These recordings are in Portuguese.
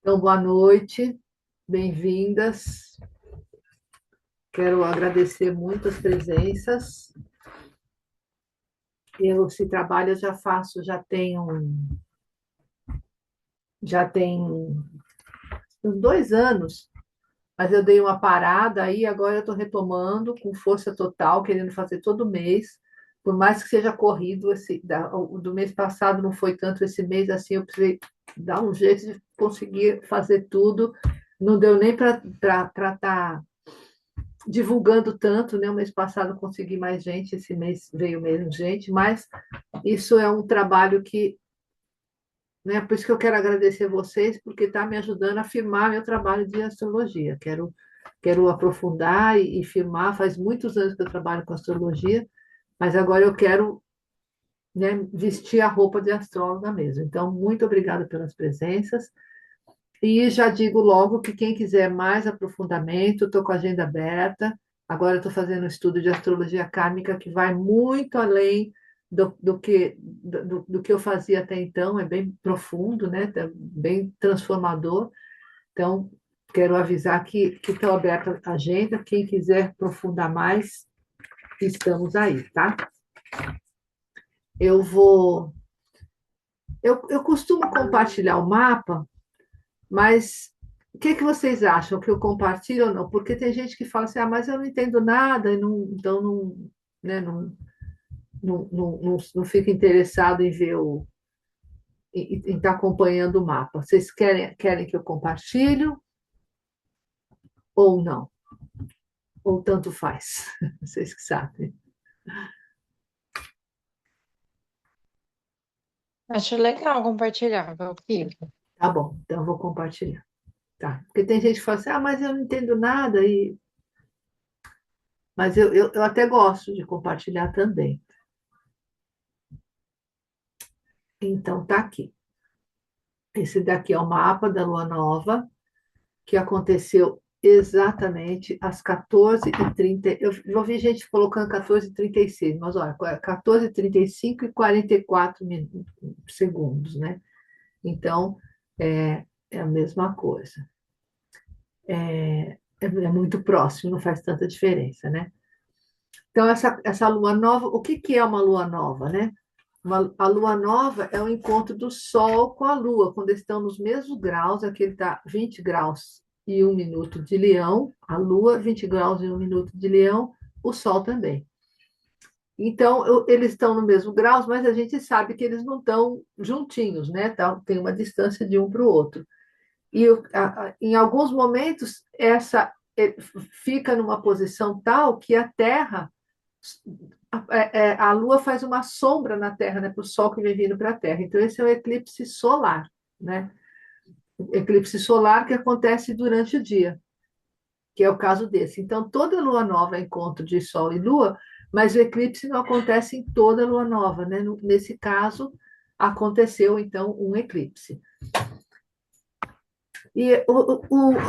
Então, boa noite, bem-vindas. Quero agradecer muito as presenças. Esse trabalho eu já faço, já tem uns 2 anos, mas eu dei uma parada aí, agora eu estou retomando com força total, querendo fazer todo mês, por mais que seja corrido, o do mês passado não foi tanto, esse mês assim eu precisei dar um jeito de conseguir fazer tudo, não deu nem para estar divulgando tanto, né? O mês passado eu consegui mais gente, esse mês veio menos gente, mas isso é um trabalho que, né? Por isso que eu quero agradecer vocês, porque está me ajudando a firmar meu trabalho de astrologia. Quero aprofundar e firmar. Faz muitos anos que eu trabalho com astrologia, mas agora eu quero, né, vestir a roupa de astróloga mesmo. Então, muito obrigada pelas presenças. E já digo logo que quem quiser mais aprofundamento, estou com a agenda aberta. Agora estou fazendo um estudo de astrologia kármica que vai muito além do que eu fazia até então, é bem profundo, né? Bem transformador. Então, quero avisar que estou aberta a agenda. Quem quiser aprofundar mais, estamos aí, tá? Eu vou. Eu costumo compartilhar o mapa. Mas o que que vocês acham? Que eu compartilho ou não? Porque tem gente que fala assim, ah, mas eu não entendo nada, e não, então não, né, não fica interessado em ver em estar acompanhando o mapa. Vocês querem que eu compartilhe ou não? Ou tanto faz? Vocês que sabem. Acho legal compartilhar, Valquíria. Tá bom, então eu vou compartilhar. Tá. Porque tem gente que fala assim, ah, mas eu não entendo nada, mas eu até gosto de compartilhar também. Então, tá aqui. Esse daqui é o mapa da Lua Nova, que aconteceu exatamente às 14h30. Eu ouvi gente colocando 14h36, mas olha, 14h35 e 44 segundos, né? Então, é a mesma coisa. É muito próximo, não faz tanta diferença, né? Então, essa lua nova, o que que é uma lua nova, né? A lua nova é o encontro do Sol com a Lua, quando eles estão nos mesmos graus, aqui ele está 20 graus e 1 minuto de Leão, a Lua, 20 graus e 1 minuto de Leão, o Sol também. Então, eles estão no mesmo grau, mas a gente sabe que eles não estão juntinhos, né? Tem uma distância de um para o outro. E em alguns momentos, fica numa posição tal que a Terra a Lua faz uma sombra na Terra, né, para o Sol que vem vindo para a Terra. Então, esse é o eclipse solar, né? Eclipse solar que acontece durante o dia, que é o caso desse. Então, toda lua nova é encontro de Sol e Lua, mas o eclipse não acontece em toda lua nova, né? Nesse caso, aconteceu, então, um eclipse. E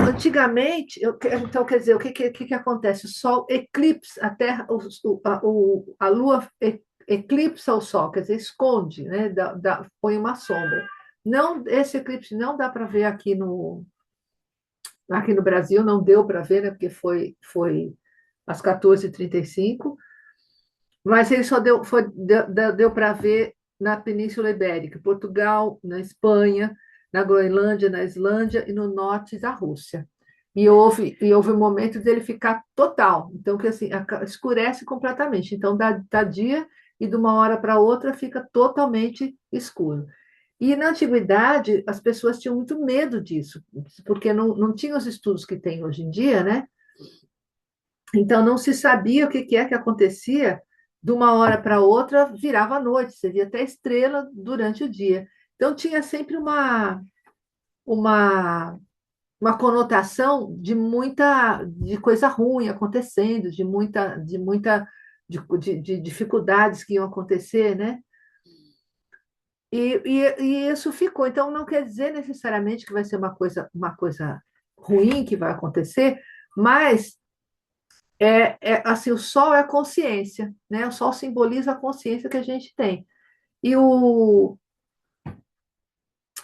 antigamente, então, quer dizer, o que acontece? O Sol eclipsa, a Terra, a Lua eclipsa o Sol, quer dizer, esconde, né? Põe uma sombra. Não, esse eclipse não dá para ver aqui no Brasil, não deu para ver, né? Porque foi às 14h35, mas ele só deu para ver na Península Ibérica, Portugal, na Espanha, na Groenlândia, na Islândia e no norte da Rússia. E houve um momento dele ficar total, então que assim, escurece completamente. Então dá dia e de uma hora para outra fica totalmente escuro. E na antiguidade as pessoas tinham muito medo disso, porque não tinha os estudos que tem hoje em dia, né? Então não se sabia o que é que acontecia de uma hora para outra, virava a noite, você via até estrela durante o dia. Então tinha sempre uma, uma conotação de coisa ruim acontecendo, de dificuldades que iam acontecer, né? E isso ficou. Então não quer dizer necessariamente que vai ser uma coisa ruim que vai acontecer, mas assim, o sol é a consciência, né? O sol simboliza a consciência que a gente tem. E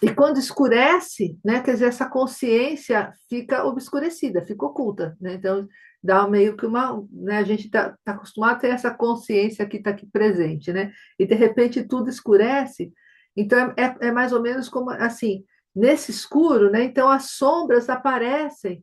E quando escurece, né, quer dizer, essa consciência fica obscurecida, fica oculta, né? Então, dá meio que uma, né, a gente tá acostumado a ter essa consciência que está aqui presente, né? E de repente tudo escurece. Então, é mais ou menos como assim, nesse escuro, né? Então as sombras aparecem,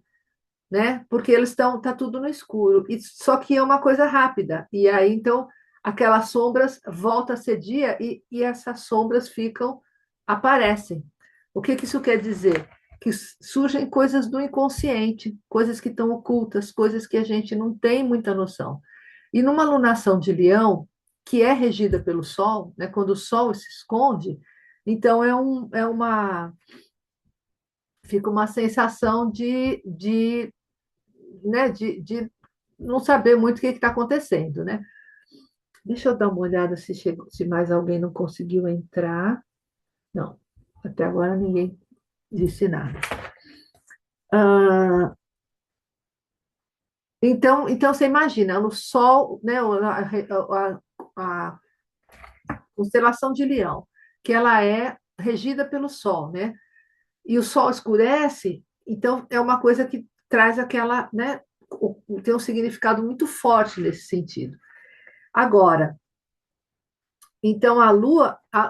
né? Porque eles estão, tá tudo no escuro. E só que é uma coisa rápida. E aí então aquelas sombras volta a ser dia e essas sombras ficam aparecem. O que isso quer dizer? Que surgem coisas do inconsciente, coisas que estão ocultas, coisas que a gente não tem muita noção. E numa alunação de Leão, que é regida pelo Sol, né, quando o Sol se esconde, então é uma fica uma sensação né, de não saber muito o que está acontecendo, né? Deixa eu dar uma olhada se mais alguém não conseguiu entrar. Não, até agora ninguém disse nada. Ah, então você imagina, o Sol, né, a constelação de Leão, que ela é regida pelo Sol, né? E o Sol escurece, então é uma coisa que traz aquela, né, tem um significado muito forte nesse sentido. Agora, então,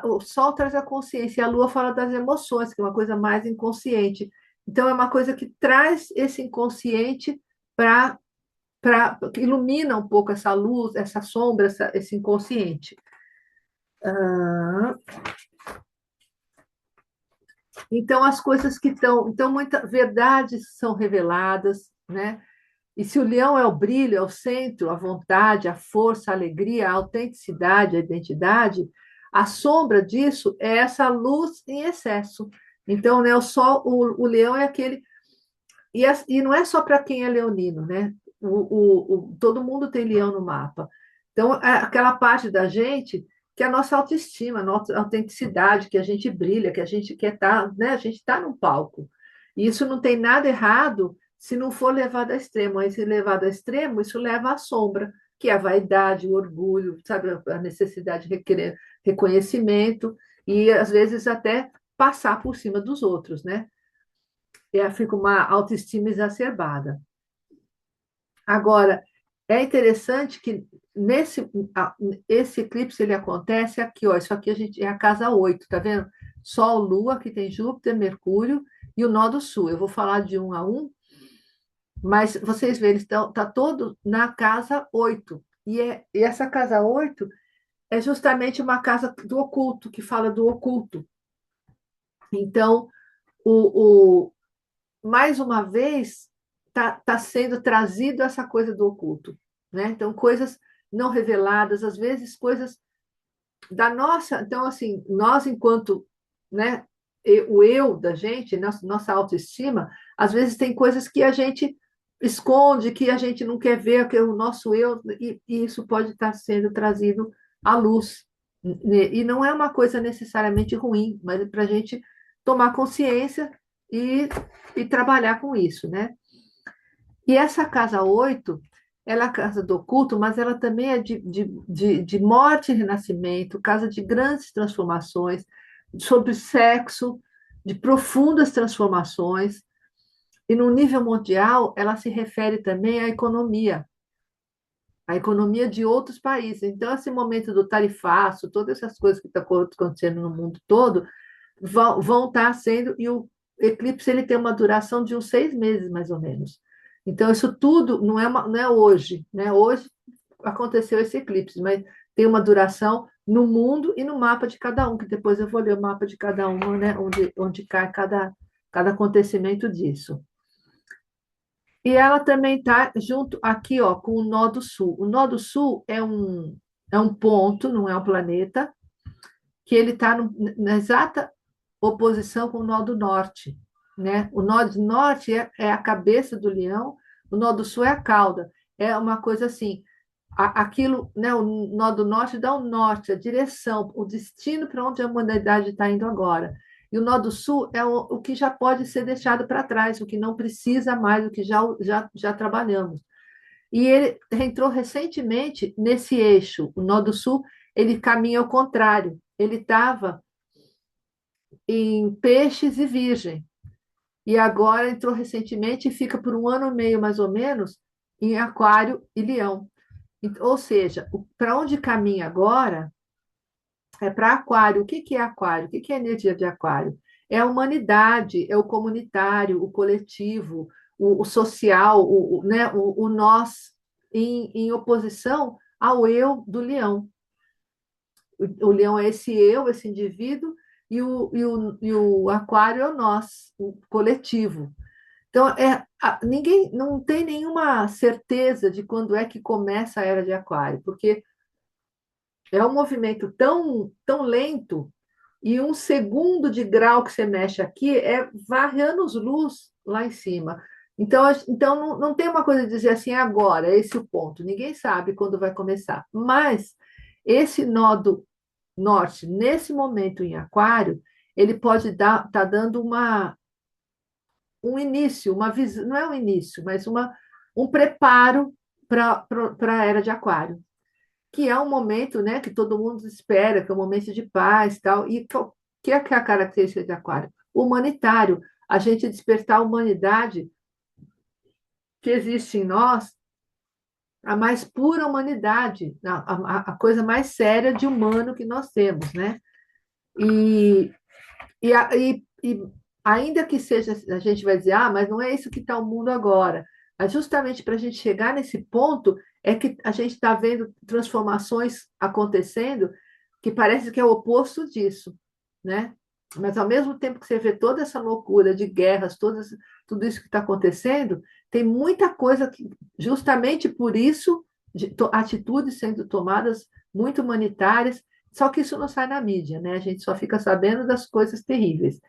o Sol traz a consciência, e a Lua fala das emoções, que é uma coisa mais inconsciente. Então, é uma coisa que traz esse inconsciente que ilumina um pouco essa luz, essa sombra, esse inconsciente. Ah, então, as coisas que estão. Então, muitas verdades são reveladas, né? E se o leão é o brilho, é o centro, a vontade, a força, a alegria, a autenticidade, a identidade, a sombra disso é essa luz em excesso. Então, né, o leão é aquele. E não é só para quem é leonino, né? Todo mundo tem leão no mapa. Então, é aquela parte da gente que é a nossa autoestima, a nossa autenticidade, que a gente brilha, que a gente quer estar, né? A gente está num palco. E isso não tem nada errado se não for levado ao extremo. Aí, se levado ao extremo, isso leva à sombra, que é a vaidade, o orgulho, sabe? A necessidade de requerer reconhecimento e, às vezes, até passar por cima dos outros, né? E fica uma autoestima exacerbada. Agora, é interessante que esse eclipse ele acontece aqui, ó, isso aqui a gente é a casa 8, tá vendo? Sol, Lua, aqui tem Júpiter, Mercúrio e o nó do sul. Eu vou falar de um a um, mas vocês veem, tá todo na casa 8. E essa casa 8 é justamente uma casa do oculto, que fala do oculto. Então, o, mais uma vez, tá sendo trazido essa coisa do oculto, né? Então, coisas não reveladas, às vezes coisas da nossa. Então, assim, nós, enquanto, né, o eu da gente, nossa autoestima, às vezes tem coisas que a gente esconde, que a gente não quer ver, que é o nosso eu, e isso pode estar sendo trazido à luz. E não é uma coisa necessariamente ruim, mas é para a gente tomar consciência e, e trabalhar com isso, né? E essa casa 8 ela é a casa do oculto, mas ela também é de morte e renascimento, casa de grandes transformações, sobre sexo, de profundas transformações. E no nível mundial, ela se refere também à economia, a economia de outros países. Então, esse momento do tarifaço, todas essas coisas que estão acontecendo no mundo todo, vão estar sendo, e o eclipse ele tem uma duração de uns 6 meses, mais ou menos. Então, isso tudo não é hoje, né? Hoje aconteceu esse eclipse, mas tem uma duração no mundo e no mapa de cada um, que depois eu vou ler o mapa de cada um, né? Onde cai cada acontecimento disso. E ela também está junto aqui, ó, com o nó do sul. O nó do sul é um ponto, não é um planeta, que ele está na exata oposição com o nó do norte, né? O nó do norte é a cabeça do leão, o nó do sul é a cauda. É uma coisa assim, aquilo, né? O nó do norte dá o norte, a direção, o destino para onde a humanidade está indo agora. E o nó do sul é o que já pode ser deixado para trás, o que não precisa mais, o que já trabalhamos. E ele entrou recentemente nesse eixo, o nó do sul, ele caminha ao contrário. Ele estava em peixes e virgem. E agora entrou recentemente e fica por um ano e meio, mais ou menos, em aquário e leão. Ou seja, para onde caminha agora é para aquário. O que que é aquário? O que que é energia de aquário? É a humanidade, é o comunitário, o coletivo, o social, né, o nós, em oposição ao eu do leão. O leão é esse eu, esse indivíduo, e o aquário é o nós, o coletivo. Então, ninguém não tem nenhuma certeza de quando é que começa a era de aquário, porque é um movimento tão, tão lento, e um segundo de grau que você mexe aqui varre anos-luz lá em cima. Então não tem uma coisa de dizer assim, agora, esse é o ponto. Ninguém sabe quando vai começar. Mas esse nó do norte, nesse momento em aquário, ele pode tá dando um início, uma visão, não é um início, mas um preparo para a era de aquário, que é um momento, né, que todo mundo espera, que é um momento de paz, tal, e que é a característica de aquário? O humanitário, a gente despertar a humanidade que existe em nós, a mais pura humanidade, a coisa mais séria de humano que nós temos, né? E, e ainda que seja, a gente vai dizer, mas não é isso que está o mundo agora. Mas justamente para a gente chegar nesse ponto, é que a gente está vendo transformações acontecendo que parece que é o oposto disso, né? Mas ao mesmo tempo que você vê toda essa loucura de guerras, tudo isso que está acontecendo, tem muita coisa que, justamente por isso, atitudes sendo tomadas muito humanitárias, só que isso não sai na mídia, né? A gente só fica sabendo das coisas terríveis.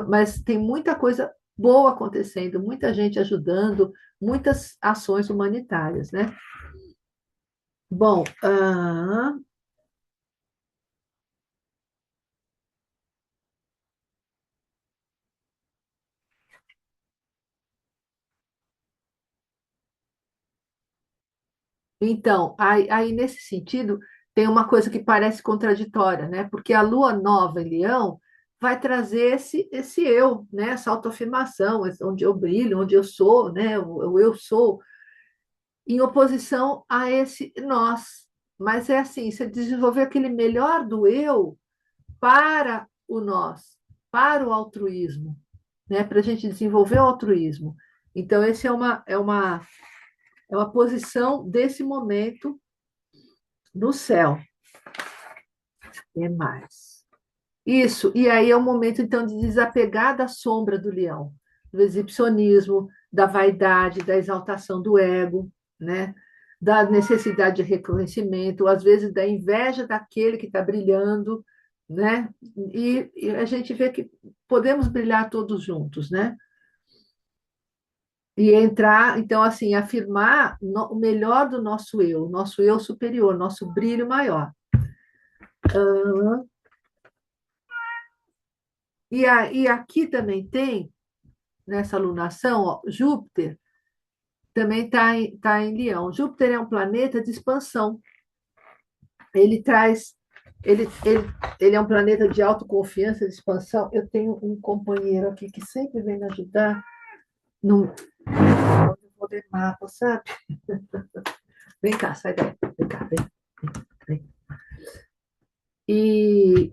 Mas tem muita coisa boa acontecendo, muita gente ajudando, muitas ações humanitárias, né? Bom, então, aí nesse sentido, tem uma coisa que parece contraditória, né? Porque a lua nova em Leão vai trazer esse eu, né? Essa autoafirmação, onde eu brilho, onde eu sou, né? O eu sou, em oposição a esse nós. Mas é assim, você desenvolver aquele melhor do eu para o nós, para o altruísmo, né? Para a gente desenvolver o altruísmo. Então, esse é uma posição desse momento no céu. E mais. Isso, e aí é o momento, então, de desapegar da sombra do leão, do exibicionismo, da vaidade, da exaltação do ego, né? Da necessidade de reconhecimento, às vezes da inveja daquele que está brilhando, né? E a gente vê que podemos brilhar todos juntos, né? E entrar, então, assim, afirmar o melhor do nosso eu superior, nosso brilho maior. E aqui também tem, nessa alunação, ó, Júpiter também tá em Leão. Júpiter é um planeta de expansão. Ele traz. Ele é um planeta de autoconfiança, de expansão. Eu tenho um companheiro aqui que sempre vem me ajudar no poder mapa, sabe? Vem cá, sai daí. Vem cá, vem. Vem. E,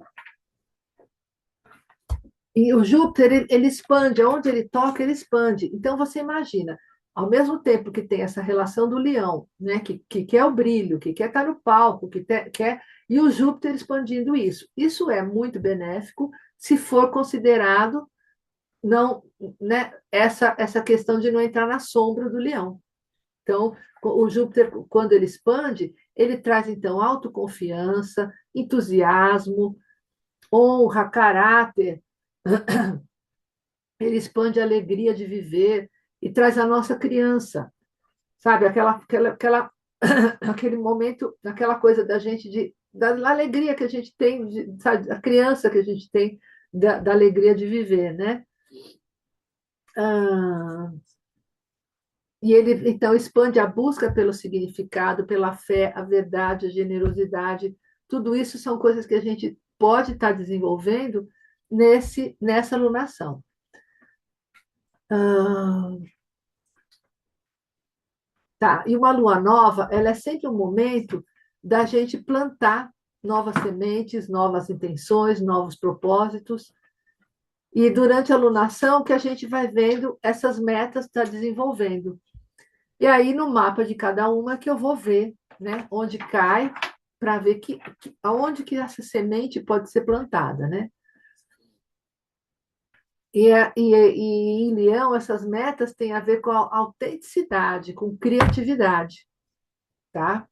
e o Júpiter, ele expande, aonde ele toca, ele expande. Então, você imagina, ao mesmo tempo que tem essa relação do leão, né, que quer o brilho, que quer estar no palco, quer, e o Júpiter expandindo isso. Isso é muito benéfico se for considerado não, né, essa questão de não entrar na sombra do leão. Então, o Júpiter, quando ele expande, ele traz, então, autoconfiança, entusiasmo, honra, caráter, ele expande a alegria de viver e traz a nossa criança, sabe? Aquele momento, aquela coisa da gente, da alegria que a gente tem, sabe? A criança que a gente tem, da alegria de viver, né? Ah, e ele, então, expande a busca pelo significado, pela fé, a verdade, a generosidade. Tudo isso são coisas que a gente pode estar desenvolvendo nessa alunação. Ah, tá, e uma lua nova, ela é sempre um momento da gente plantar novas sementes, novas intenções, novos propósitos, e durante a alunação que a gente vai vendo essas metas estar desenvolvendo. E aí, no mapa de cada uma, que eu vou ver, né, onde cai, para ver aonde que essa semente pode ser plantada, né? E em Leão, essas metas têm a ver com a autenticidade, com criatividade, tá?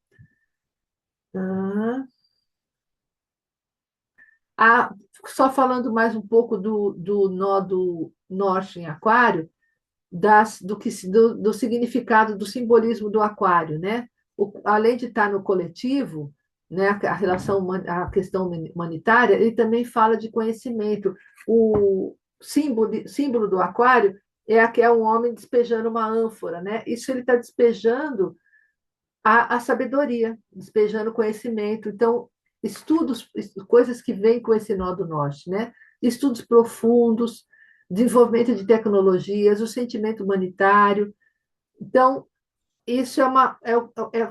Ah, ah, só falando mais um pouco do nó do norte em Aquário, do significado, do simbolismo do aquário, né? Além de estar no coletivo, né, a relação, a questão humanitária, ele também fala de conhecimento. O símbolo do aquário é um homem despejando uma ânfora, né? Isso ele está despejando a sabedoria, despejando conhecimento. Então, estudos, coisas que vêm com esse nó do norte, né? Estudos profundos, desenvolvimento de tecnologias, o sentimento humanitário. Então, isso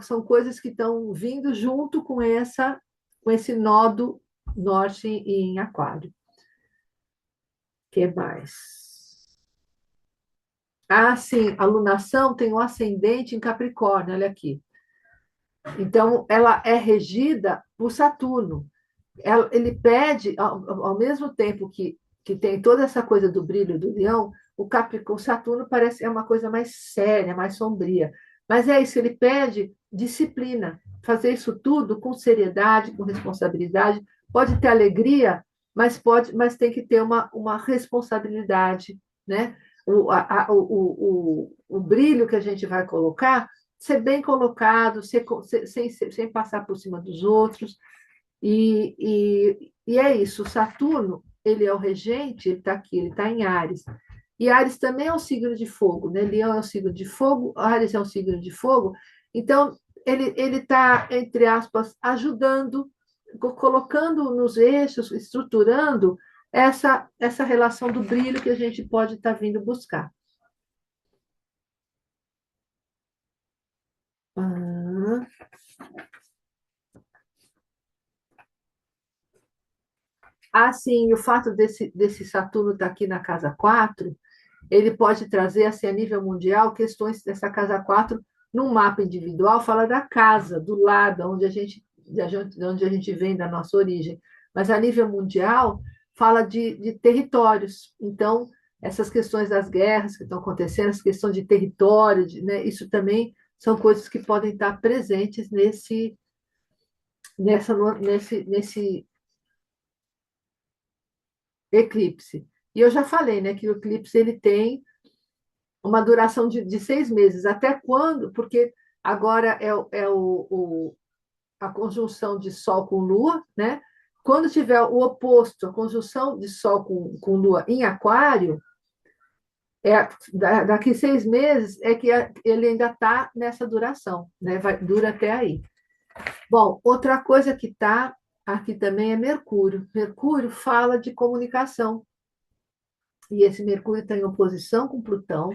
são coisas que estão vindo junto com esse nó do norte em Aquário. O que mais? Ah, sim, a lunação tem um ascendente em Capricórnio, olha aqui. Então, ela é regida por Saturno. Ele pede, ao mesmo tempo que tem toda essa coisa do brilho do leão, o Saturno parece é uma coisa mais séria, mais sombria. Mas é isso, ele pede disciplina, fazer isso tudo com seriedade, com responsabilidade. Pode ter alegria, mas tem que ter uma responsabilidade, né? O brilho que a gente vai colocar, ser bem colocado, sem passar por cima dos outros, e é isso, o Saturno, ele é o regente, ele está aqui, ele está em Áries. E Áries também é um signo de fogo, né? Leão é um signo de fogo, Áries é um signo de fogo. Então, ele está, entre aspas, ajudando, colocando nos eixos, estruturando essa relação do brilho que a gente pode estar vindo buscar. Ah, sim, o fato desse Saturno estar aqui na casa 4 ele pode trazer, assim, a nível mundial, questões dessa casa 4 num mapa individual, fala da casa, do lado, onde a gente vem, da nossa origem. Mas a nível mundial, fala de territórios. Então, essas questões das guerras que estão acontecendo, essa questão de território, né, isso também são coisas que podem estar presentes nesse eclipse. E eu já falei, né, que o eclipse ele tem uma duração de 6 meses. Até quando? Porque agora a conjunção de Sol com Lua, né? Quando tiver o oposto, a conjunção de Sol com Lua em Aquário, daqui 6 meses é que ele ainda está nessa duração, né? Dura até aí. Bom, outra coisa que está aqui também é Mercúrio. Mercúrio fala de comunicação. E esse Mercúrio está em oposição com Plutão.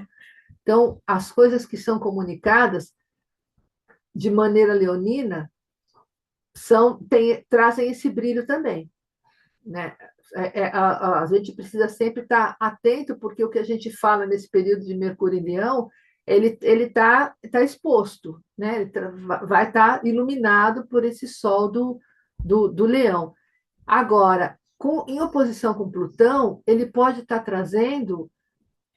Então, as coisas que são comunicadas de maneira leonina trazem esse brilho também, né? A gente precisa sempre estar atento, porque o que a gente fala nesse período de Mercúrio em Leão, ele tá exposto, né? Vai estar iluminado por esse sol do Leão. Agora, em oposição com Plutão, ele pode estar trazendo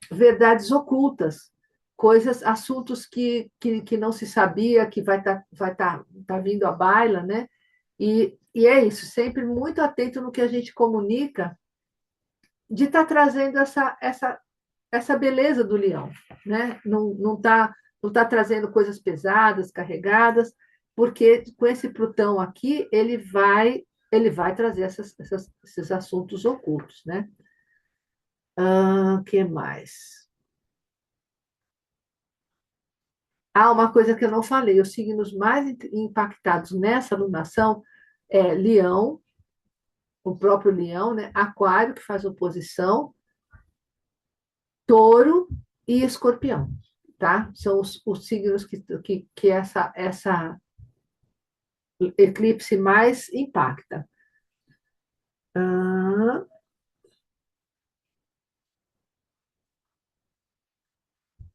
verdades ocultas, coisas, assuntos que não se sabia, que tá vindo à baila, né? E é isso, sempre muito atento no que a gente comunica, de estar trazendo essa beleza do leão, né? Não tá trazendo coisas pesadas, carregadas, porque com esse Plutão aqui, ele vai trazer esses assuntos ocultos, né? Que mais? Uma coisa que eu não falei, os signos mais impactados nessa alunação é Leão, o próprio leão, né? Aquário, que faz oposição, touro e escorpião, tá? São os signos que essa eclipse mais impacta. Ah,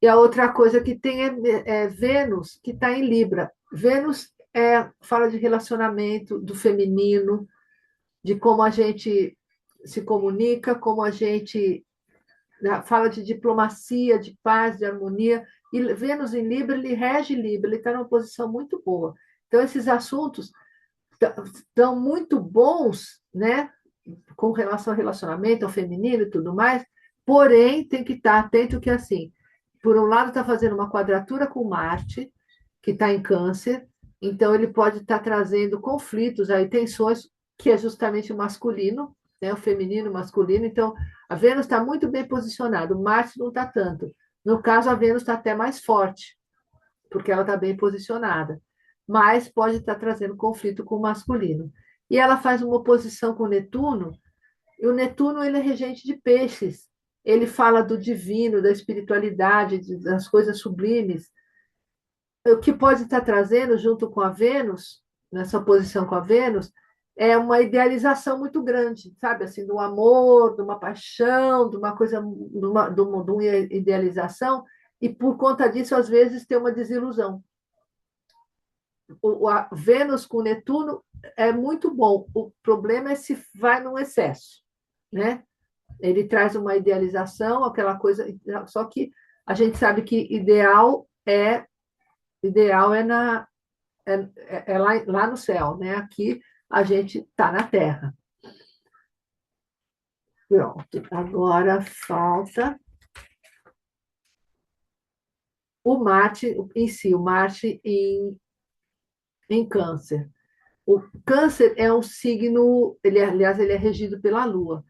e a outra coisa que tem é Vênus, que está em Libra. Vênus fala de relacionamento, do feminino, de como a gente se comunica, como a gente, né, fala de diplomacia, de paz, de harmonia. E Vênus em Libra, ele rege Libra, ele está numa posição muito boa. Então, esses assuntos estão muito bons, né, com relação ao relacionamento, ao feminino e tudo mais, porém, tem que estar atento que, assim, por um lado, está fazendo uma quadratura com Marte, que está em Câncer, então ele pode estar trazendo conflitos, aí tensões, que é justamente o masculino, né, o feminino, o masculino. Então, a Vênus está muito bem posicionada, o Marte não está tanto. No caso, a Vênus está até mais forte, porque ela está bem posicionada, mas pode estar trazendo conflito com o masculino. E ela faz uma oposição com o Netuno, e o Netuno ele é regente de peixes. Ele fala do divino, da espiritualidade, das coisas sublimes. O que pode estar trazendo, junto com a Vênus, nessa posição com a Vênus, é uma idealização muito grande, sabe? Assim, do amor, de uma paixão, de uma coisa, de uma idealização, e por conta disso, às vezes, tem uma desilusão. A Vênus com Netuno é muito bom. O problema é se vai num excesso, né? Ele traz uma idealização, aquela coisa, só que a gente sabe que ideal é lá no céu, né? Aqui a gente está na Terra. Pronto. Agora falta o Marte em si, o Marte em Câncer. O Câncer é um signo, aliás, ele é regido pela Lua.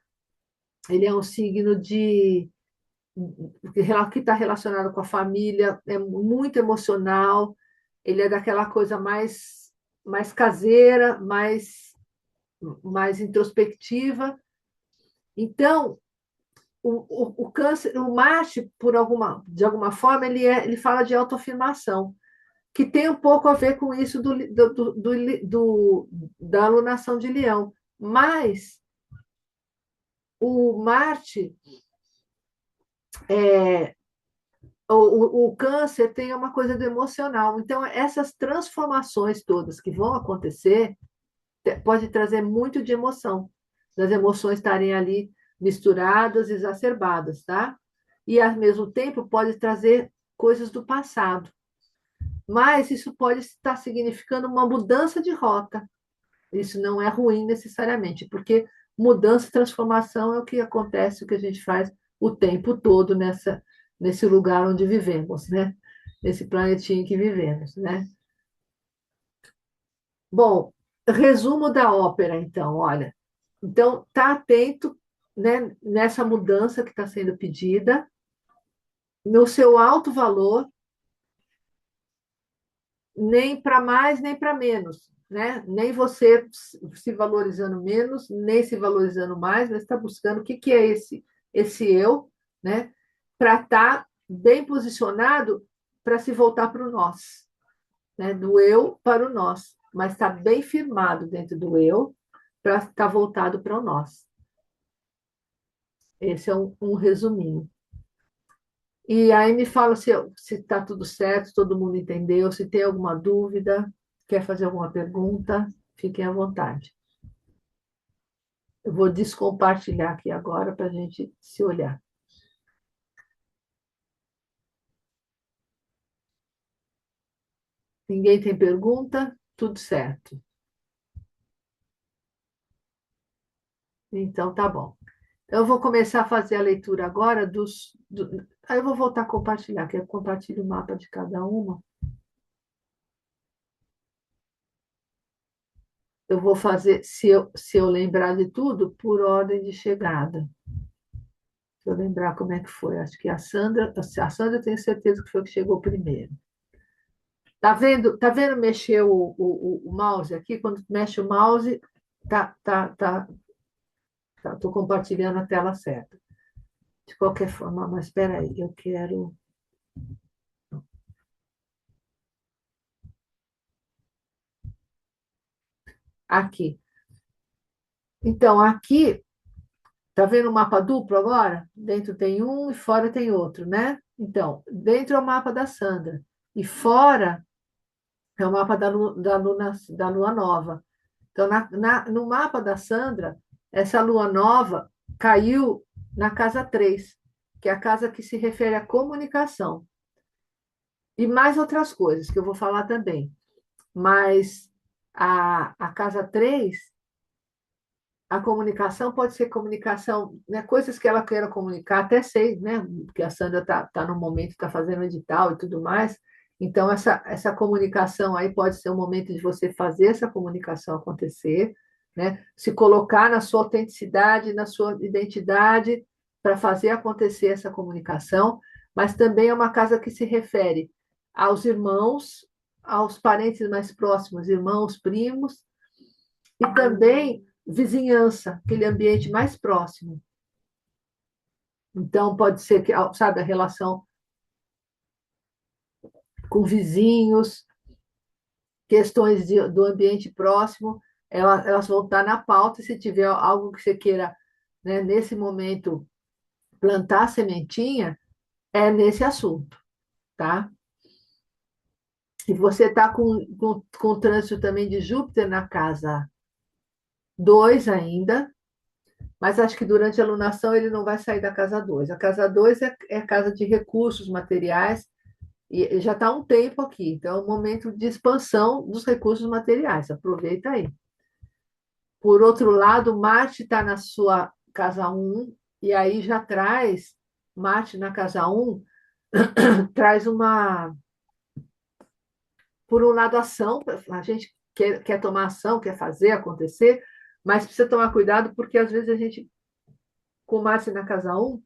Ele é um signo que está relacionado com a família, é muito emocional, ele é daquela coisa mais caseira, mais introspectiva. Então, o câncer, o Marte, de alguma forma, ele fala de autoafirmação, que tem um pouco a ver com isso da alunação de Leão. Mas o Marte, é, o câncer tem uma coisa do emocional. Então, essas transformações todas que vão acontecer pode trazer muito de emoção, das emoções estarem ali misturadas, exacerbadas, tá? E, ao mesmo tempo, pode trazer coisas do passado. Mas isso pode estar significando uma mudança de rota. Isso não é ruim necessariamente, porque mudança e transformação é o que acontece, o que a gente faz o tempo todo nesse lugar onde vivemos, né? Nesse planetinho que vivemos, né? Bom, resumo da ópera, então, olha. Então, tá atento, né, nessa mudança que está sendo pedida, no seu alto valor, nem para mais, nem para menos, né? Nem você se valorizando menos, nem se valorizando mais, mas está buscando o que é esse eu, né? Para estar bem posicionado para se voltar para o nós, né? Do eu para o nós, mas está bem firmado dentro do eu para estar voltado para o nós. Esse é um resuminho. E aí me fala se está tudo certo, se todo mundo entendeu, se tem alguma dúvida, quer fazer alguma pergunta, fiquem à vontade. Eu vou descompartilhar aqui agora para a gente se olhar. Ninguém tem pergunta? Tudo certo. Então, tá bom. Eu vou começar a fazer a leitura agora Aí eu vou voltar a compartilhar, que eu compartilho o mapa de cada uma. Eu vou fazer, se eu lembrar de tudo, por ordem de chegada. Se eu lembrar como é que foi. Acho que a Sandra eu tenho certeza que foi que chegou primeiro. Tá vendo mexer o mouse aqui? Quando mexe o mouse, tá Tá, estou compartilhando a tela certa. De qualquer forma, mas espera aí, eu quero. Aqui. Então, aqui, tá vendo o mapa duplo agora? Dentro tem um e fora tem outro, né? Então, dentro é o mapa da Sandra. E fora é o mapa da lua nova. Então, no mapa da Sandra, essa lua nova caiu na casa 3, que é a casa que se refere à comunicação. E mais outras coisas que eu vou falar também. Mas a casa 3, a comunicação pode ser comunicação, né, coisas que ela queira comunicar, até sei, né, porque a Sandra está no momento, está fazendo edital e tudo mais. Então, essa comunicação aí pode ser um momento de você fazer essa comunicação acontecer, né, se colocar na sua autenticidade, na sua identidade, para fazer acontecer essa comunicação, mas também é uma casa que se refere aos irmãos, aos parentes mais próximos, irmãos, primos, e também vizinhança, aquele ambiente mais próximo. Então, pode ser que, sabe, a relação com vizinhos, questões do ambiente próximo, elas vão estar na pauta. Se tiver algo que você queira, né, nesse momento, plantar sementinha, é nesse assunto, tá? E você está com o trânsito também de Júpiter na casa 2 ainda, mas acho que durante a alunação ele não vai sair da casa 2. A casa 2 é a casa de recursos materiais, e já está há um tempo aqui, então é um momento de expansão dos recursos materiais, aproveita aí. Por outro lado, Marte está na sua casa 1, e aí já traz, Marte na casa 1, traz uma, por um lado, ação, a gente quer tomar ação, quer fazer acontecer, mas precisa tomar cuidado, porque às vezes a gente, com Marte na casa 1,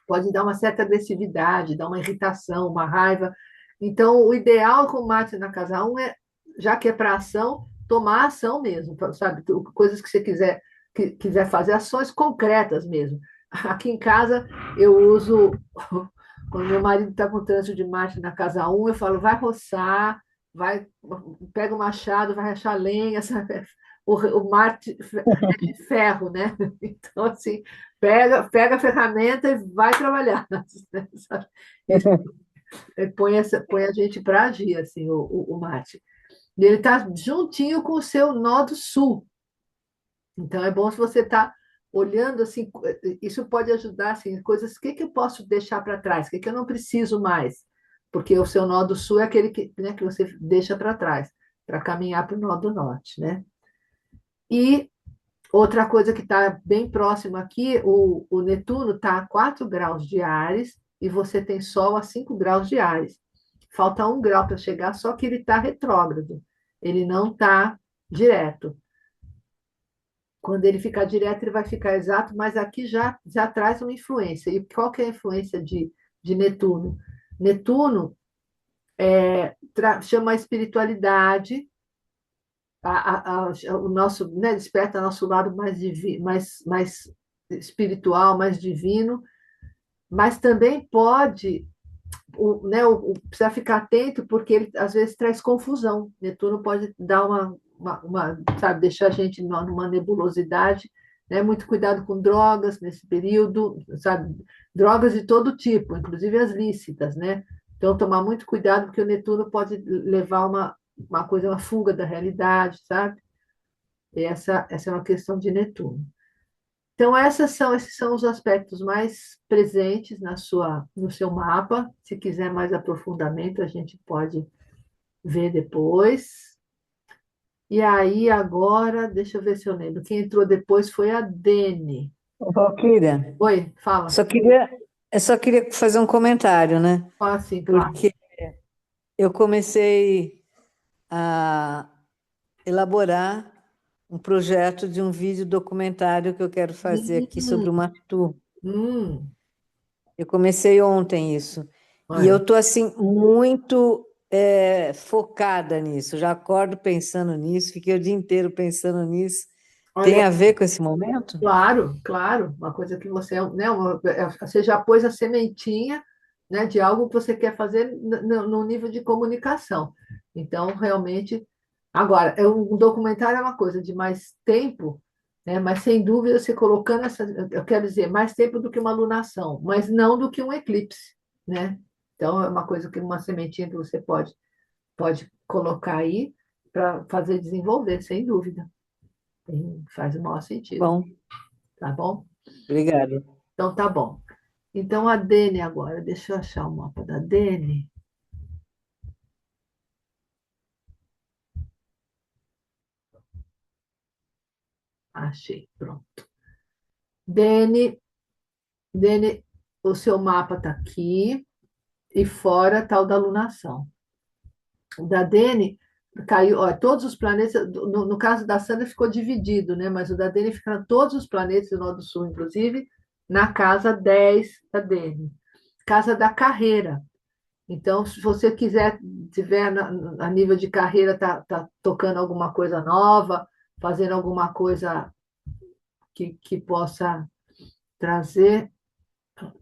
pode dar uma certa agressividade, dar uma irritação, uma raiva. Então, o ideal com Marte na casa 1 é, já que é para ação, tomar ação mesmo, sabe? Coisas que você quiser fazer, ações concretas mesmo. Aqui em casa, eu uso, quando meu marido está com trânsito de Marte na casa 1, eu falo, vai roçar, vai, pega o machado, vai rachar lenha, sabe? O Marte é de ferro, né? Então, assim, pega a ferramenta e vai trabalhar. Sabe? Ele põe a gente para agir, assim, o Marte. E ele está juntinho com o seu nó do sul. Então, é bom se você está olhando assim, isso pode ajudar, assim, coisas, o que, que eu posso deixar para trás, o que, que eu não preciso mais, porque o seu nó do sul é aquele que, né, que você deixa para trás, para caminhar para o nó do norte, né? E outra coisa que está bem próximo aqui, o Netuno está a 4 graus de Áries e você tem Sol a 5 graus de Áries. Falta 1 grau para chegar, só que ele está retrógrado. Ele não está direto. Quando ele ficar direto, ele vai ficar exato, mas aqui já traz uma influência. E qual que é a influência de Netuno? Netuno chama a espiritualidade, o nosso, né, desperta nosso lado mais espiritual, mais divino, mas também pode, precisa ficar atento, porque ele às vezes traz confusão. Netuno pode dar sabe, deixar a gente numa nebulosidade, né? Muito cuidado com drogas nesse período, sabe? Drogas de todo tipo, inclusive as lícitas, né? Então, tomar muito cuidado, porque o Netuno pode levar uma coisa, uma fuga da realidade, sabe? E essa é uma questão de Netuno. Então, esses são os aspectos mais presentes no seu mapa. Se quiser mais aprofundamento, a gente pode ver depois. E aí, agora, deixa eu ver se eu lembro. Quem entrou depois foi a Dene. Ô, Valquíria, Oi, fala. só queria, eu só queria fazer um comentário, né? Fala sim, claro. Porque eu comecei a elaborar um projeto de um vídeo documentário que eu quero fazer aqui sobre o Hum, Matu. hum, Eu comecei ontem isso. E eu olha. estou, assim, muito focada nisso. Já acordo pensando nisso, fiquei o dia inteiro pensando nisso. Tem Olha, a ver com esse momento? claro, claro, uma coisa que você, né, você já pôs a sementinha, né, de algo que você quer fazer no nível de comunicação. Então, realmente, agora, um documentário é uma coisa de mais tempo, né, mas sem dúvida você colocando essa, eu quero dizer, mais tempo do que uma lunação, mas não do que um eclipse, né? Então, é uma coisa que uma sementinha que você pode colocar aí para fazer desenvolver, sem dúvida. Faz o maior sentido, Bom, tá bom? obrigada. Então, tá bom. Então, a Dene agora, deixa eu achar o mapa da Dene. Achei, pronto. Dene, Dene, o seu mapa está aqui e fora está o da lunação. O da Dene caiu, ó, todos os planetas, no caso da Sandra ficou dividido, né? Mas o da Dene fica todos os planetas do Nó do Sul, inclusive, na casa 10 da Dene. Casa da carreira. Então, se você quiser, tiver a nível de carreira, tá tocando alguma coisa nova, fazendo alguma coisa que possa trazer.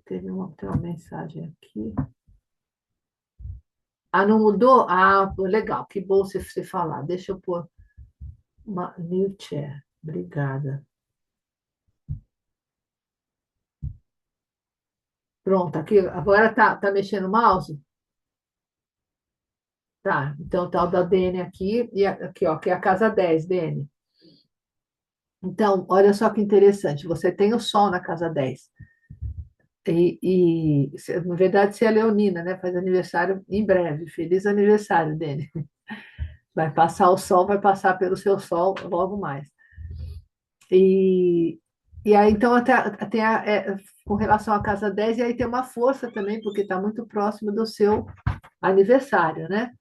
Tem uma mensagem aqui. Ah, não mudou? Ah, pô, legal, que bom você falar. Deixa eu pôr uma new chair. Obrigada. Pronto, aqui, agora tá mexendo o mouse? Tá, então tá o da Dene aqui, e aqui, ó, que é a casa 10, Dene. Então, olha só que interessante, você tem o Sol na casa 10. Na verdade, você é leonina, né? Faz aniversário em breve. Feliz aniversário, Dene. Vai passar o Sol, vai passar pelo seu Sol logo mais. E, e aí, então, tem com relação à casa 10 e aí tem uma força também, porque está muito próximo do seu aniversário, né?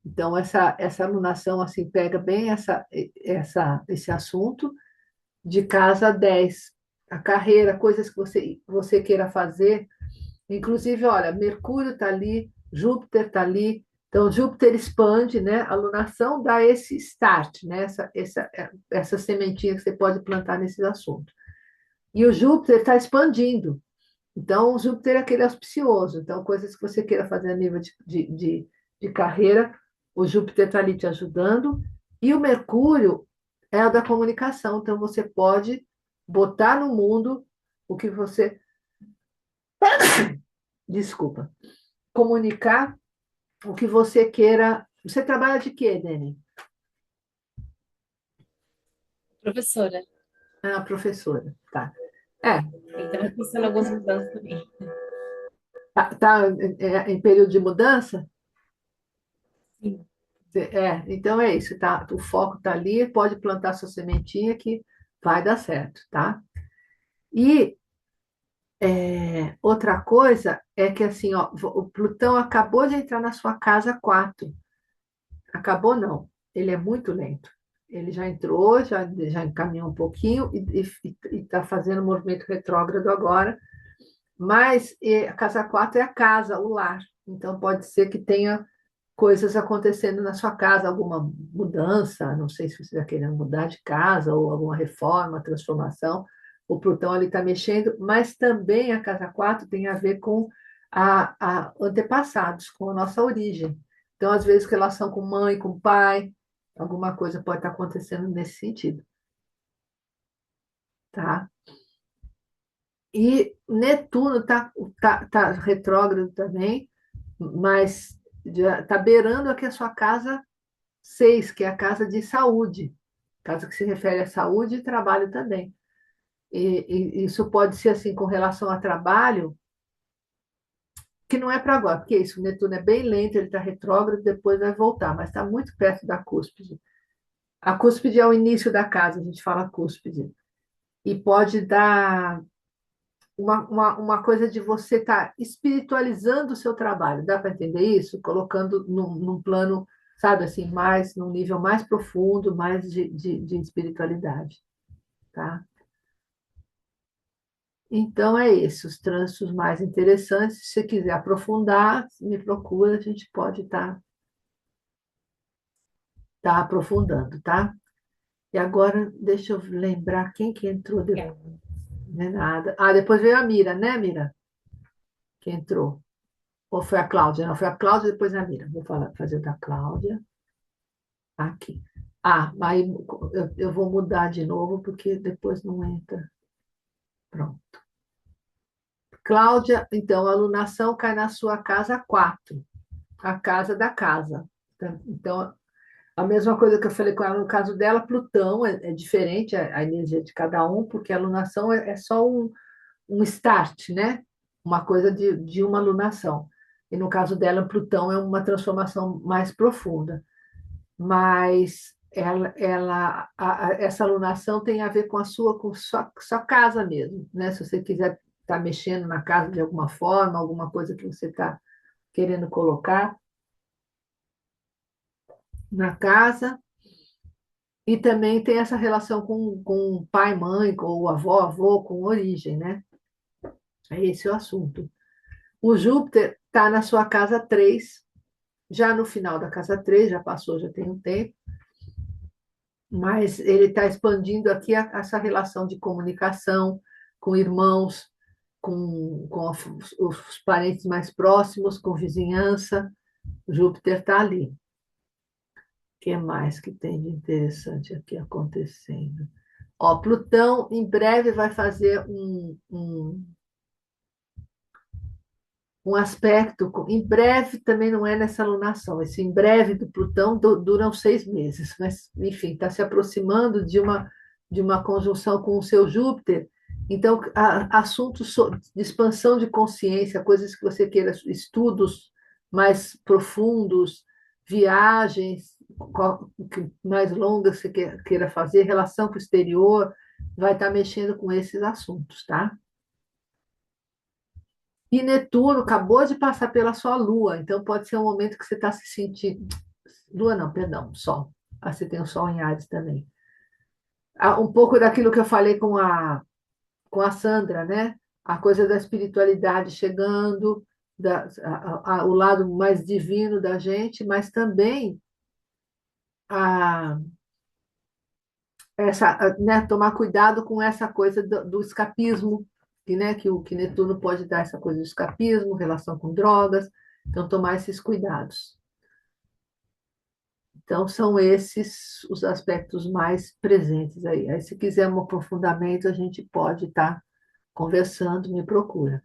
Então, essa alunação, assim, pega bem esse assunto de casa 10, a carreira, coisas que você queira fazer. Inclusive, olha, Mercúrio está ali, Júpiter está ali. Então, Júpiter expande, né? A lunação dá esse start, né? Essa sementinha que você pode plantar nesses assuntos. E o Júpiter está expandindo. Então, o Júpiter é aquele auspicioso. Então, coisas que você queira fazer a nível de carreira, o Júpiter está ali te ajudando. E o Mercúrio é a da comunicação. Então, você pode botar no mundo o que você. Desculpa. Comunicar o que você queira. Você trabalha de quê, Dani? Professora. Ah, professora. Tá. É, Então, pensando em algumas mudanças também. tá em período de mudança? Sim. Então é isso, tá? O foco tá ali, pode plantar sua sementinha que vai dar certo, tá? E outra coisa é que assim, ó, o Plutão acabou de entrar na sua casa 4. Acabou não, ele é muito lento. Ele já entrou, já encaminhou um pouquinho e está fazendo um movimento retrógrado agora, mas a casa 4 é a casa, o lar. Então pode ser que tenha coisas acontecendo na sua casa, alguma mudança, não sei se você está querendo mudar de casa ou alguma reforma, transformação. O Plutão ali está mexendo, mas também a casa 4 tem a ver com a antepassados, com a nossa origem. Então, às vezes, relação com mãe, com pai, alguma coisa pode estar acontecendo nesse sentido, tá? E Netuno tá retrógrado também, mas está beirando aqui a sua casa 6, que é a casa de saúde, casa que se refere à saúde e trabalho também. E isso pode ser assim com relação a trabalho, que não é para agora, porque isso, o Netuno é bem lento, ele está retrógrado, depois vai voltar, mas está muito perto da cúspide. A cúspide é o início da casa, a gente fala cúspide. E pode dar uma coisa de você estar espiritualizando o seu trabalho, dá para entender isso? Colocando num plano, sabe, assim, num nível mais profundo, mais de espiritualidade, tá? Então é isso, os trânsitos mais interessantes. Se você quiser aprofundar, me procura, a gente pode estar tá aprofundando, tá? E agora, deixa eu lembrar quem que entrou depois. Obrigada. Não é nada. Ah, depois veio a Mira, né, Mira? Que entrou. Ou foi a Cláudia? Não, foi a Cláudia, depois a Mira. Vou fazer da Cláudia. Aqui. Ah, aí eu vou mudar de novo, porque depois não entra. Pronto. Cláudia, então, a alunação cai na sua casa 4, a casa da casa. Então, a mesma coisa que eu falei com ela no caso dela, Plutão é diferente a energia de cada um, porque a alunação é só um start, né? Uma coisa de uma alunação. E no caso dela, Plutão é uma transformação mais profunda. Mas essa alunação tem a ver com sua casa mesmo, né? Se você quiser estar mexendo na casa de alguma forma, alguma coisa que você está querendo colocar na casa. E também tem essa relação com pai, mãe, com o avó, avô, com origem, né? É esse o assunto. O Júpiter está na sua casa 3, já no final da casa 3, já passou, já tem um tempo, mas ele está expandindo aqui essa relação de comunicação com irmãos, com os parentes mais próximos, com vizinhança. Júpiter está ali. O que mais que tem de interessante aqui acontecendo? Ó, Plutão em breve vai fazer um aspecto. Em breve também não é nessa alunação. Esse em breve do Plutão duram 6 meses, mas, enfim, está se aproximando de uma conjunção com o seu Júpiter. Então, assuntos de expansão de consciência, coisas que você queira, estudos mais profundos, viagens mais longas que você queira fazer, relação com o exterior, vai estar mexendo com esses assuntos, tá? E Netuno acabou de passar pela sua Lua, então pode ser um momento que você está se sentindo. Lua não, perdão, Sol. Ah, você tem o Sol em Ares também. Um pouco daquilo que eu falei com a Sandra, né? A coisa da espiritualidade chegando, o lado mais divino da gente, mas também a, né, tomar cuidado com essa coisa do escapismo, né, que Netuno pode dar essa coisa do escapismo, relação com drogas, então tomar esses cuidados. Então, são esses os aspectos mais presentes aí. Aí, se quiser um aprofundamento, a gente pode estar conversando, me procura.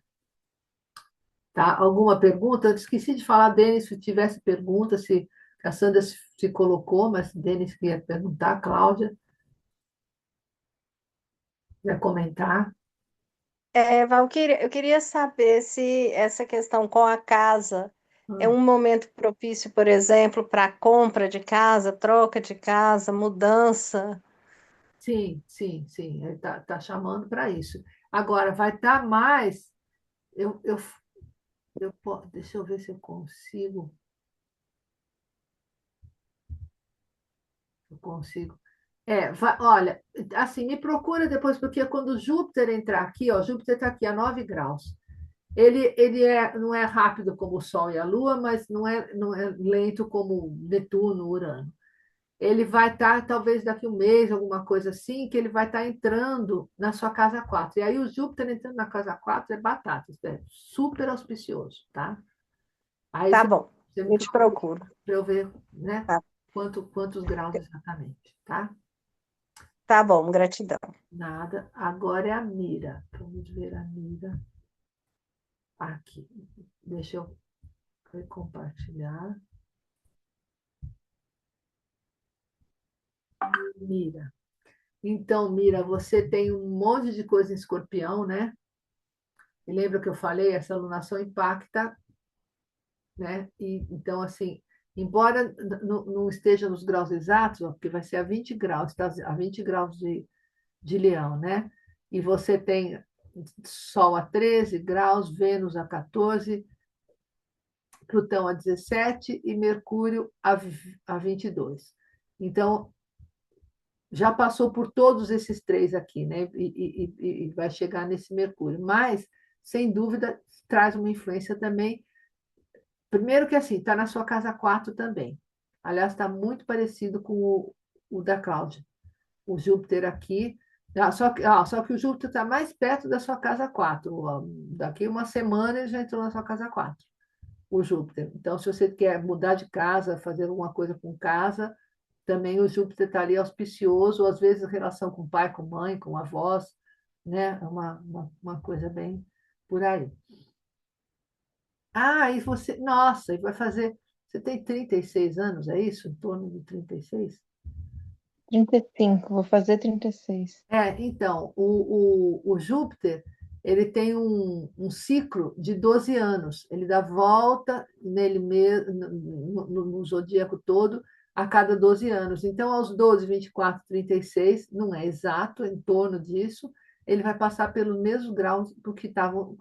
Tá? Alguma pergunta? Eu esqueci de falar, Denis, se tivesse pergunta, se a Sandra se colocou, mas Denis queria perguntar, Cláudia, quer comentar? Valquíria, eu queria saber se essa questão com a casa é Ah, um momento propício, por exemplo, para compra de casa, troca de casa, mudança. sim, sim, sim, ele está chamando para isso. Agora, vai estar mais. Deixa eu ver se eu consigo. Eu consigo. Olha, assim, me procura depois, porque quando Júpiter entrar aqui, ó, Júpiter está aqui a 9 graus. Ele não é rápido como o Sol e a Lua, mas não é lento como Netuno, Urano. Ele vai estar, talvez daqui um mês, alguma coisa assim, que ele vai estar entrando na sua casa 4. E aí o Júpiter entrando na casa 4 é batata, é super auspicioso, tá? Aí Tá você, bom, você me eu te procura procuro. para eu ver, né, Tá, quantos graus exatamente, tá? tá bom, gratidão. Nada. Agora é a Mira. Vamos ver a Mira aqui. Deixa eu compartilhar. Mira. Então, Mira, você tem um monte de coisa em escorpião, né? E lembra que eu falei? Essa alunação impacta, né? E, então, assim, embora não esteja nos graus exatos, ó, porque vai ser a 20 graus, está a 20 graus de Leão, né? E você tem Sol a 13 graus, Vênus a 14, Plutão a 17 e Mercúrio a 22. Então, já passou por todos esses três aqui, né? E vai chegar nesse Mercúrio. Mas, sem dúvida, traz uma influência também. Primeiro que assim, está na sua casa 4 também. Aliás, está muito parecido com o da Cláudia. o Júpiter aqui. Só que o Júpiter está mais perto da sua casa 4. Daqui uma semana ele já entrou na sua casa 4, o Júpiter. Então, se você quer mudar de casa, fazer alguma coisa com casa, também o Júpiter está ali auspicioso, ou às vezes relação com pai, com mãe, com avós, né? É uma coisa bem por aí. Ah, e você, nossa, e vai fazer. Você tem 36 anos, é isso? Em torno de 36? 35, vou fazer 36. Então, o Júpiter, ele tem um ciclo de 12 anos. Ele dá volta nele mesmo, no zodíaco todo, a cada 12 anos. Então, aos 12, 24, 36, não é exato, é em torno disso, ele vai passar pelos mesmos graus do que estavam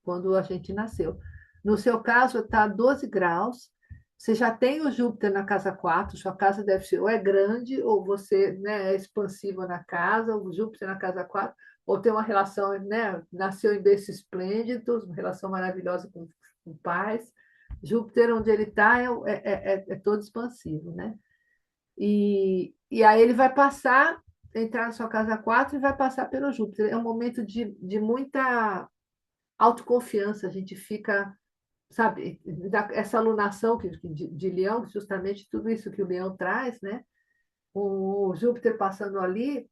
quando a gente nasceu. No seu caso, está 12 graus. Você já tem o Júpiter na casa 4, sua casa deve ser ou é grande, ou você, né, é expansiva na casa, o Júpiter na casa 4, ou tem uma relação, né, nasceu em berço esplêndido, uma relação maravilhosa com pais. Júpiter, onde ele está, é todo expansivo, né? E aí ele vai passar, entrar na sua casa 4 e vai passar pelo Júpiter. É um momento de muita autoconfiança, a gente fica, sabe, essa alunação de Leão, justamente tudo isso que o Leão traz, né? O Júpiter passando ali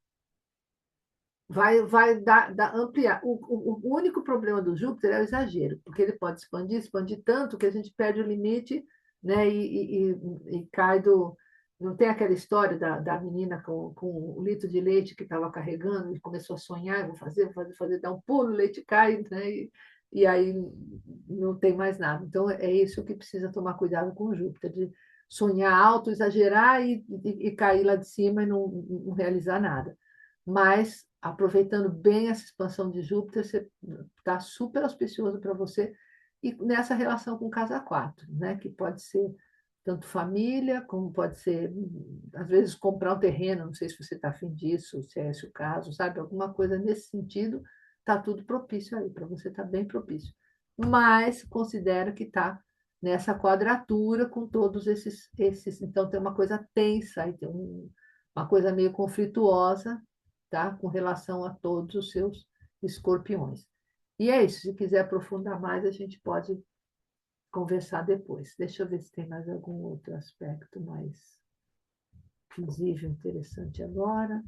vai ampliar. O único problema do Júpiter é o exagero, porque ele pode expandir tanto que a gente perde o limite, né? E cai do. Não tem aquela história da menina com o litro de leite que estava carregando e começou a sonhar, vou fazer, dá um pulo, o leite cai, né? E aí não tem mais nada. Então, é isso que precisa tomar cuidado com o Júpiter, de sonhar alto, exagerar e cair lá de cima e não realizar nada. Mas, aproveitando bem essa expansão de Júpiter, você está super auspicioso para você, e nessa relação com casa 4, né? Que pode ser tanto família, como pode ser, às vezes, comprar um terreno, não sei se você está afim disso, se é esse o caso, sabe? Alguma coisa nesse sentido, está tudo propício aí, para você está bem propício. Mas considero que está nessa quadratura com todos esses. Então, tem uma coisa tensa, aí tem uma coisa meio conflituosa, tá? Com relação a todos os seus escorpiões. E é isso, se quiser aprofundar mais, a gente pode conversar depois. Deixa eu ver se tem mais algum outro aspecto mais visível, interessante agora.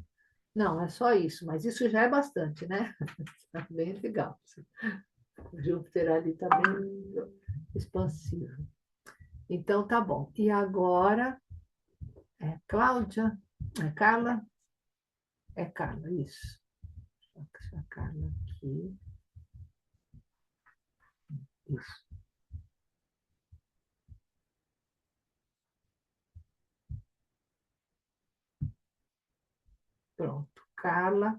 Não, é só isso, mas isso já é bastante, né? Está bem legal. O Júpiter ali está bem expansivo. Então, tá bom. E agora, Cláudia? É Carla? É Carla, isso. Deixa a Carla aqui. Isso. Pronto. Carla.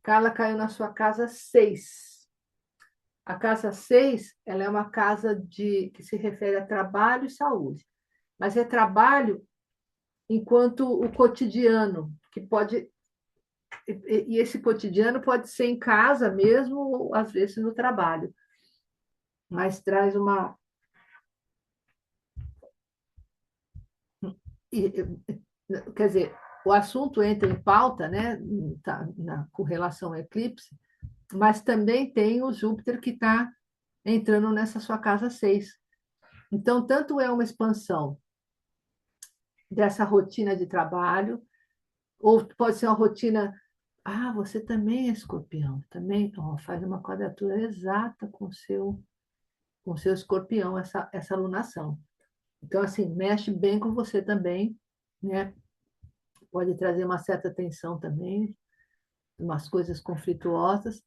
Carla caiu na sua casa 6. A casa 6, ela é uma casa que se refere a trabalho e saúde. Mas é trabalho enquanto o cotidiano, que pode. E esse cotidiano pode ser em casa mesmo, ou às vezes no trabalho. Mas traz uma. Quer dizer, o assunto entra em pauta, né, com relação ao eclipse, mas também tem o Júpiter que está entrando nessa sua casa 6. Então, tanto é uma expansão dessa rotina de trabalho, ou pode ser uma rotina. Ah, você também é escorpião, também faz uma quadratura exata com seu escorpião, essa alunação. Então, assim, mexe bem com você também, né? Pode trazer uma certa tensão também, umas coisas conflituosas.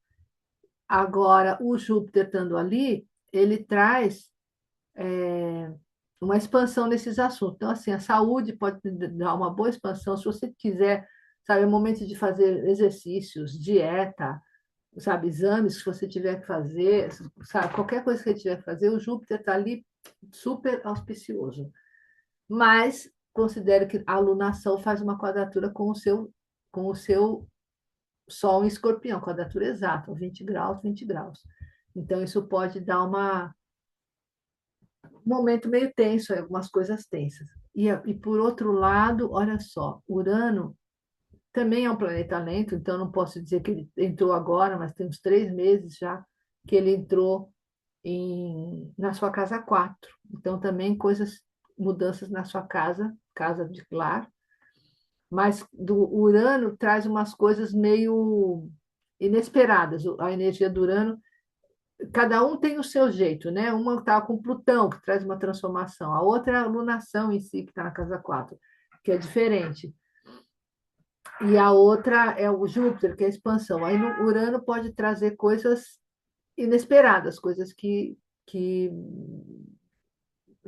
Agora, o Júpiter estando ali, ele traz uma expansão nesses assuntos. Então, assim, a saúde pode dar uma boa expansão. Se você quiser, sabe, é o momento de fazer exercícios, dieta, sabe, exames que você tiver que fazer, sabe, qualquer coisa que você tiver que fazer, o Júpiter está ali super auspicioso. Mas considero que a alunação faz uma quadratura com o seu Sol em Escorpião, quadratura exata, 20 graus, 20 graus. Então, isso pode dar um momento meio tenso, algumas coisas tensas. E por outro lado, olha só, Urano também é um planeta lento, então não posso dizer que ele entrou agora, mas tem uns 3 meses já que ele entrou na sua casa 4. Então também mudanças na sua casa, casa de lar, mas do Urano traz umas coisas meio inesperadas. A energia do Urano, cada um tem o seu jeito, né? Uma está com Plutão, que traz uma transformação, a outra é a lunação em si, que está na casa 4, que é diferente. E a outra é o Júpiter, que é a expansão. Aí no Urano pode trazer coisas inesperadas, coisas que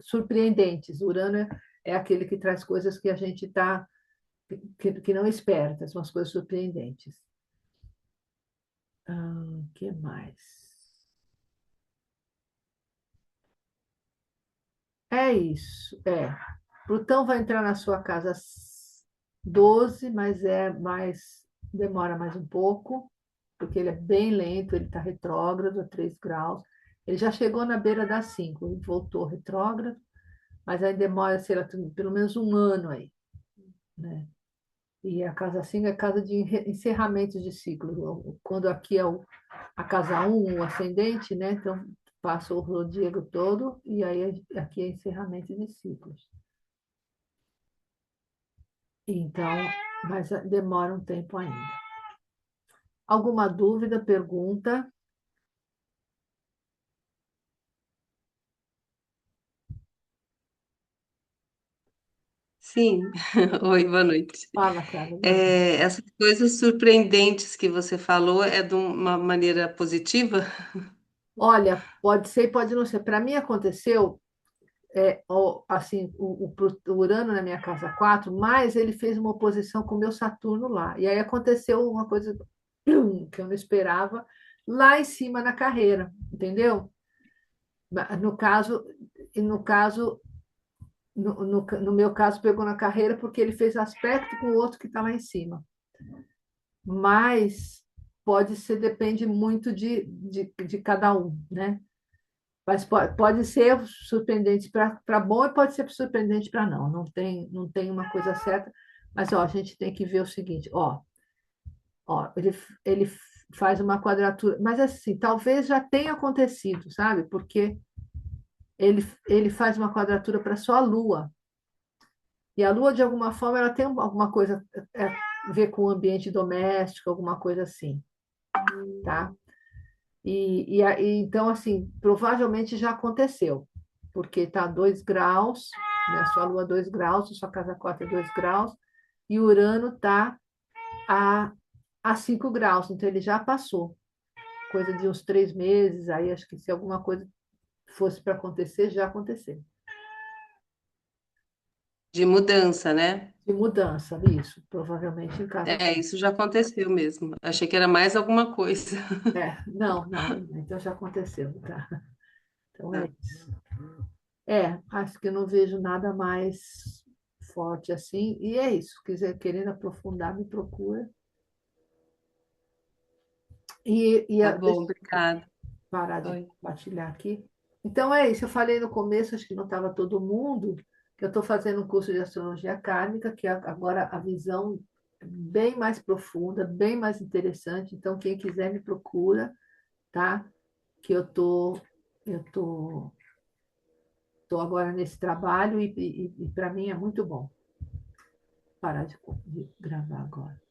surpreendentes. O Urano é aquele que traz coisas que a gente que não espera, são as coisas surpreendentes. O que mais? É isso, é. Plutão vai entrar na sua casa 12, mas demora mais um pouco, porque ele é bem lento, ele está retrógrado a 3 graus. Ele já chegou na beira das 5, ele voltou retrógrado, mas aí demora, sei lá, pelo menos um ano aí, né? E a casa 5 é casa de encerramentos de ciclo. Quando aqui é a casa 1, o ascendente, né? Então passa o zodíaco todo, e aí aqui é encerramento de ciclos. Então, mas demora um tempo ainda. Alguma dúvida, pergunta? Sim. Oi, boa noite. Fala, Clara. Essas coisas surpreendentes que você falou é de uma maneira positiva? Olha, pode ser e pode não ser. Para mim aconteceu, assim, o Urano na minha casa 4, mas ele fez uma oposição com o meu Saturno lá. E aí aconteceu uma coisa que eu não esperava lá em cima na carreira, entendeu? No caso, no caso, no meu caso, pegou na carreira porque ele fez aspecto com o outro que está lá em cima. Mas pode ser, depende muito de cada um, né? Mas pode ser surpreendente para bom e pode ser surpreendente para não. Não tem uma coisa certa. Mas ó, a gente tem que ver o seguinte, ele faz uma quadratura, mas assim, talvez já tenha acontecido, sabe? Porque ele faz uma quadratura para sua Lua. E a Lua, de alguma forma, ela tem alguma coisa a ver com o ambiente doméstico, alguma coisa assim, tá? Então, assim, provavelmente já aconteceu, porque está a 2 graus, né? Sua Lua 2 graus, sua casa 4 é 2 graus, e Urano está a 5 graus, então ele já passou, coisa de uns 3 meses, aí acho que se alguma coisa fosse para acontecer, já aconteceu. De mudança, né? De mudança, isso, provavelmente em casa. Isso já aconteceu mesmo. Achei que era mais alguma coisa. Não, não, então já aconteceu, tá? Então é Tá. isso. Acho que eu não vejo nada mais forte assim, e é isso. Querendo aprofundar, me procura. Tá Deixa bom, obrigada. eu parar de Oi. compartilhar aqui. Então é isso, eu falei no começo, acho que não estava todo mundo, que eu estou fazendo um curso de astrologia kármica, que agora a visão é bem mais profunda, bem mais interessante. Então, quem quiser me procura, tá? Que eu tô agora nesse trabalho e para mim é muito bom parar de gravar agora.